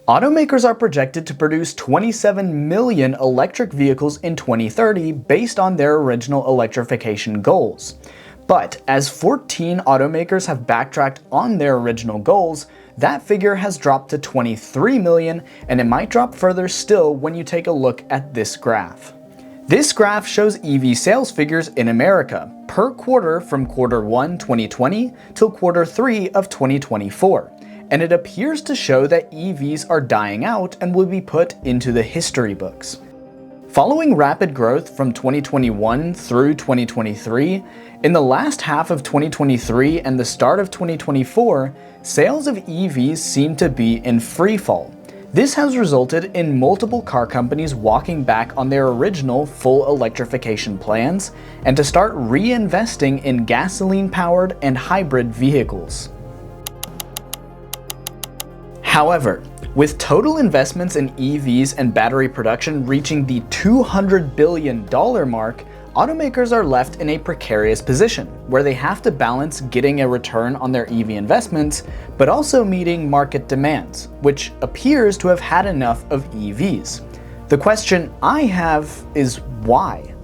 Automakers are projected to produce 27 million electric vehicles in 2030 based on their original electrification goals. But as 14 automakers have backtracked on their original goals, that figure has dropped to 23 million, and it might drop further still when you take a look at this graph. This graph shows EV sales figures in America per quarter from Q1 2020 till Q3 of 2024, and it appears to show that EVs are dying out and will be put into the history books. Following rapid growth from 2021 through 2023, in the last half of 2023 and the start of 2024, sales of EVs seem to be in freefall. This has resulted in multiple car companies walking back on their original full electrification plans and to start reinvesting in gasoline-powered and hybrid vehicles. However, with total investments in EVs and battery production reaching the $200 billion mark, automakers are left in a precarious position where they have to balance getting a return on their EV investments, but also meeting market demands, which appears to have had enough of EVs. The question I have is why?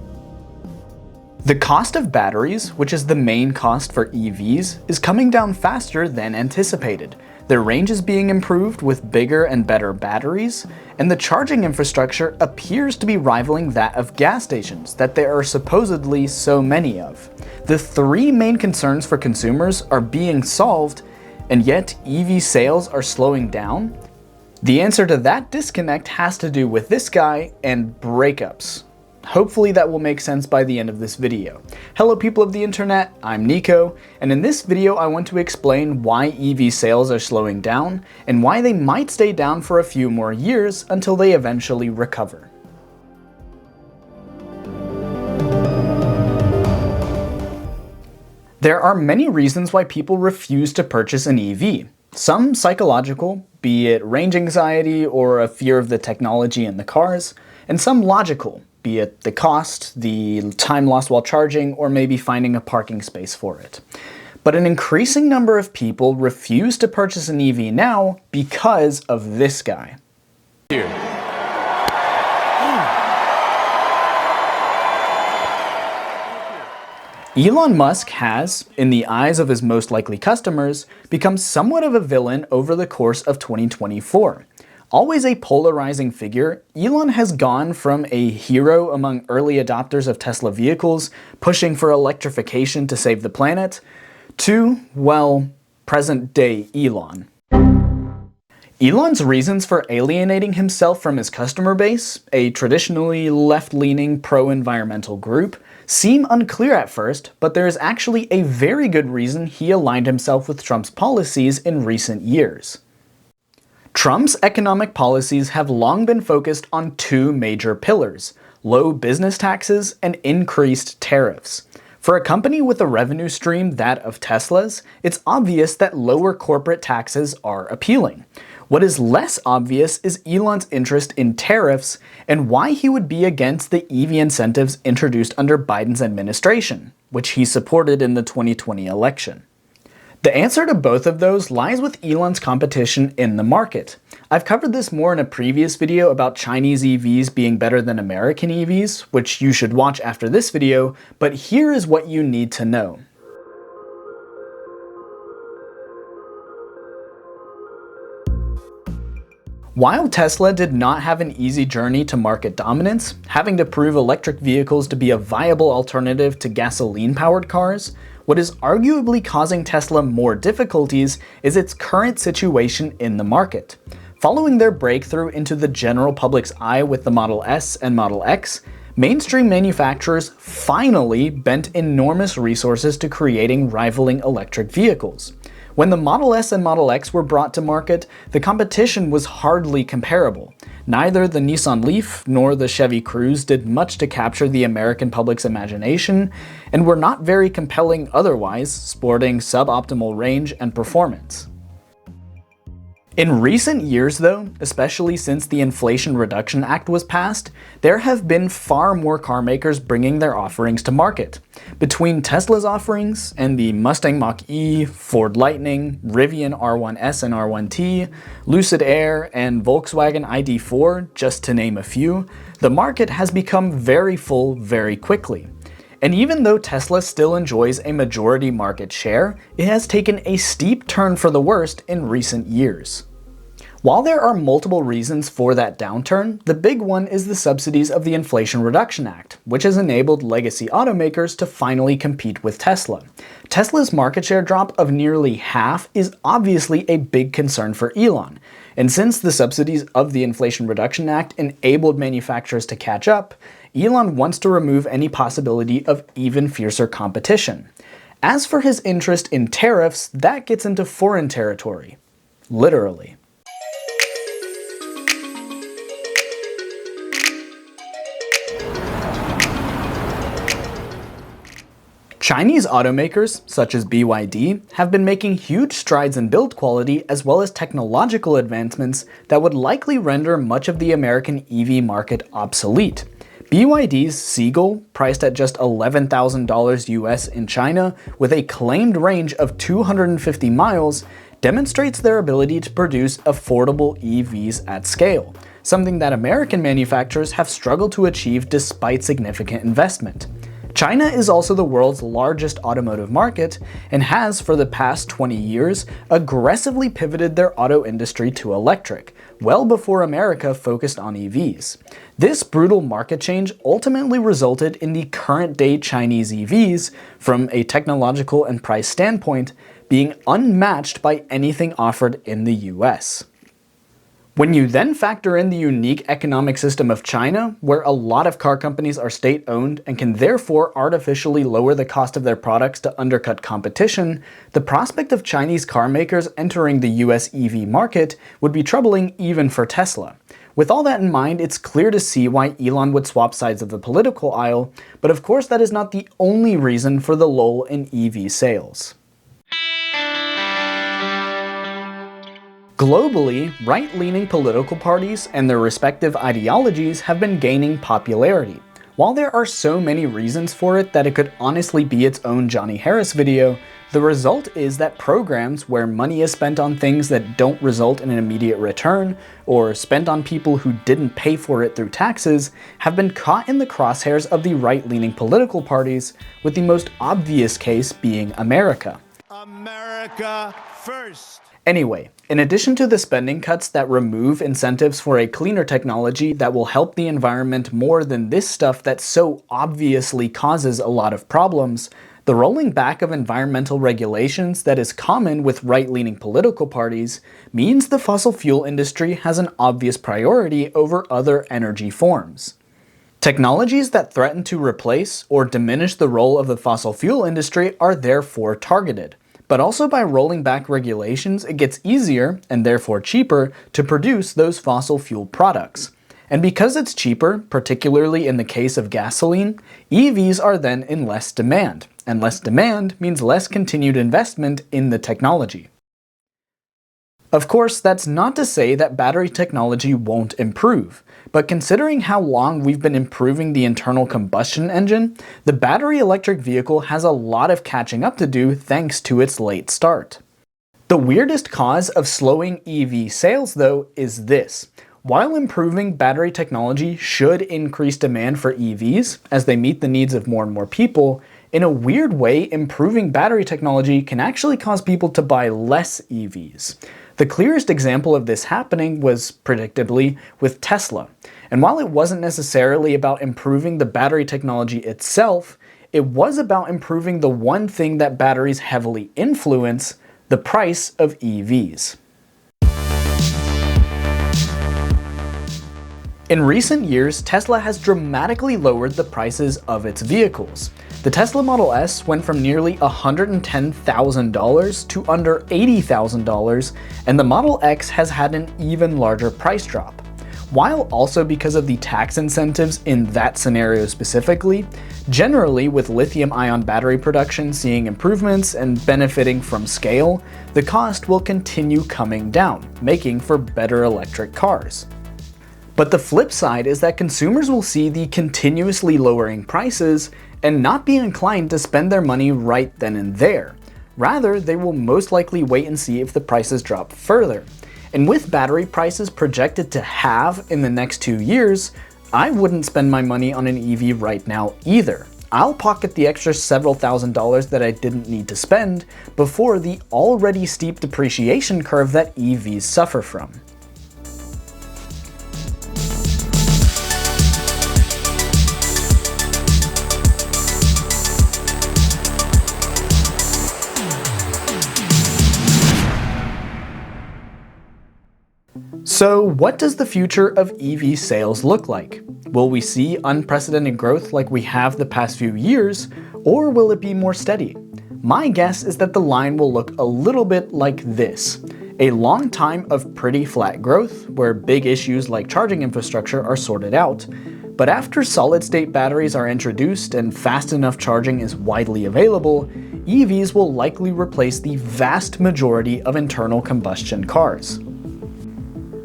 The cost of batteries, which is the main cost for EVs, is coming down faster than anticipated. Their range is being improved with bigger and better batteries, and the charging infrastructure appears to be rivaling that of gas stations that there are supposedly so many of. The three main concerns for consumers are being solved, and yet EV sales are slowing down? The answer to that disconnect has to do with this guy and breakups. Hopefully that will make sense by the end of this video. Hello people of the internet, I'm Nico, and in this video I want to explain why EV sales are slowing down and why they might stay down for a few more years until they eventually recover. There are many reasons why people refuse to purchase an EV. Some psychological, be it range anxiety or a fear of the technology in the cars, and some logical, be it the cost, the time lost while charging, or maybe finding a parking space for it. But an increasing number of people refuse to purchase an EV now because of this guy. Here. Elon Musk has, in the eyes of his most likely customers, become somewhat of a villain over the course of 2024. Always a polarizing figure, Elon has gone from a hero among early adopters of Tesla vehicles, pushing for electrification to save the planet, to, well, present-day Elon. Elon's reasons for alienating himself from his customer base, a traditionally left-leaning pro-environmental group, seem unclear at first, but there is actually a very good reason he aligned himself with Trump's policies in recent years. Trump's economic policies have long been focused on two major pillars: low business taxes and increased tariffs. For a company with a revenue stream that of Tesla's, it's obvious that lower corporate taxes are appealing. What is less obvious is Elon's interest in tariffs and why he would be against the EV incentives introduced under Biden's administration, which he supported in the 2020 election. The answer to both of those lies with Elon's competition in the market. I've covered this more in a previous video about Chinese EVs being better than American EVs, which you should watch after this video, but here is what you need to know. While Tesla did not have an easy journey to market dominance, having to prove electric vehicles to be a viable alternative to gasoline-powered cars, what is arguably causing Tesla more difficulties is its current situation in the market. Following their breakthrough into the general public's eye with the Model S and Model X, mainstream manufacturers finally bent enormous resources to creating rivaling electric vehicles. When the Model S and Model X were brought to market, the competition was hardly comparable. Neither the Nissan Leaf nor the Chevy Cruze did much to capture the American public's imagination, and were not very compelling otherwise, sporting suboptimal range and performance. In recent years though, especially since the Inflation Reduction Act was passed, there have been far more car makers bringing their offerings to market. Between Tesla's offerings and the Mustang Mach-E, Ford Lightning, Rivian R1S and R1T, Lucid Air, and Volkswagen ID.4, just to name a few, the market has become very full very quickly. And even though Tesla still enjoys a majority market share, it has taken a steep turn for the worst in recent years. While there are multiple reasons for that downturn, the big one is the subsidies of the Inflation Reduction Act, which has enabled legacy automakers to finally compete with Tesla. Tesla's market share drop of nearly half is obviously a big concern for Elon. And since the subsidies of the Inflation Reduction Act enabled manufacturers to catch up, Elon wants to remove any possibility of even fiercer competition. As for his interest in tariffs, that gets into foreign territory. Literally. Chinese automakers, such as BYD, have been making huge strides in build quality as well as technological advancements that would likely render much of the American EV market obsolete. BYD's Seagull, priced at just $11,000 US in China, with a claimed range of 250 miles, demonstrates their ability to produce affordable EVs at scale, something that American manufacturers have struggled to achieve despite significant investment. China is also the world's largest automotive market and has, for the past 20 years, aggressively pivoted their auto industry to electric, well before America focused on EVs. This brutal market change ultimately resulted in the current-day Chinese EVs, from a technological and price standpoint, being unmatched by anything offered in the US. When you then factor in the unique economic system of China, where a lot of car companies are state-owned and can therefore artificially lower the cost of their products to undercut competition, the prospect of Chinese car makers entering the US EV market would be troubling even for Tesla. With all that in mind, it's clear to see why Elon would swap sides of the political aisle, but of course that is not the only reason for the lull in EV sales. Globally, right-leaning political parties and their respective ideologies have been gaining popularity. While there are so many reasons for it that it could honestly be its own Johnny Harris video, the result is that programs where money is spent on things that don't result in an immediate return, or spent on people who didn't pay for it through taxes, have been caught in the crosshairs of the right-leaning political parties, with the most obvious case being America. America first! Anyway, in addition to the spending cuts that remove incentives for a cleaner technology that will help the environment more than this stuff that so obviously causes a lot of problems, the rolling back of environmental regulations that is common with right-leaning political parties means the fossil fuel industry has an obvious priority over other energy forms. Technologies that threaten to replace or diminish the role of the fossil fuel industry are therefore targeted. But also by rolling back regulations, it gets easier, and therefore cheaper, to produce those fossil fuel products. And because it's cheaper, particularly in the case of gasoline, EVs are then in less demand, and less demand means less continued investment in the technology. Of course, that's not to say that battery technology won't improve, but considering how long we've been improving the internal combustion engine, the battery electric vehicle has a lot of catching up to do thanks to its late start. The weirdest cause of slowing EV sales, though, is this. While improving battery technology should increase demand for EVs, as they meet the needs of more and more people, in a weird way, improving battery technology can actually cause people to buy less EVs. The clearest example of this happening was, predictably, with Tesla. And while it wasn't necessarily about improving the battery technology itself, it was about improving the one thing that batteries heavily influence, the price of EVs. In recent years, Tesla has dramatically lowered the prices of its vehicles. The Tesla Model S went from nearly $110,000 to under $80,000, and the Model X has had an even larger price drop. while also because of the tax incentives in that scenario specifically. Generally, with lithium-ion battery production seeing improvements and benefiting from scale, the cost will continue coming down, making for better electric cars. But the flip side is that consumers will see the continuously lowering prices and not be inclined to spend their money right then and there. Rather, they will most likely wait and see if the prices drop further. And with battery prices projected to halve in the next 2 years, I wouldn't spend my money on an EV right now either. I'll pocket the extra several $1,000s that I didn't need to spend before the already steep depreciation curve that EVs suffer from. So what does the future of EV sales look like? Will we see unprecedented growth like we have the past few years, or will it be more steady? My guess is that the line will look a little bit like this. A long time of pretty flat growth, where big issues like charging infrastructure are sorted out, but after solid-state batteries are introduced and fast enough charging is widely available, EVs will likely replace the vast majority of internal combustion cars.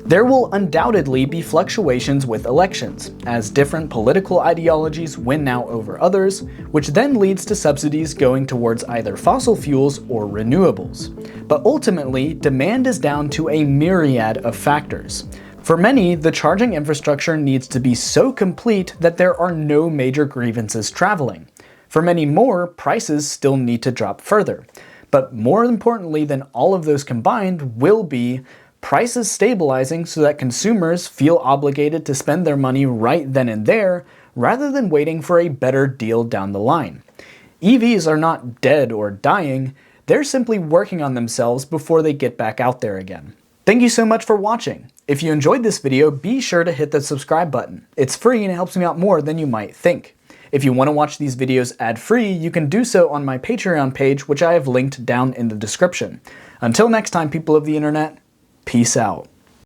There will undoubtedly be fluctuations with elections, as different political ideologies win out over others, which then leads to subsidies going towards either fossil fuels or renewables. But ultimately, demand is down to a myriad of factors. For many, the charging infrastructure needs to be so complete that there are no major grievances traveling. For many more, prices still need to drop further. But more importantly than all of those combined will be prices stabilizing so that consumers feel obligated to spend their money right then and there, rather than waiting for a better deal down the line. EVs are not dead or dying, they're simply working on themselves before they get back out there again. Thank you so much for watching. If you enjoyed this video, be sure to hit the subscribe button. It's free and it helps me out more than you might think. If you want to watch these videos ad-free, you can do so on my Patreon page, which I have linked down in the description. Until next time, people of the internet, peace out.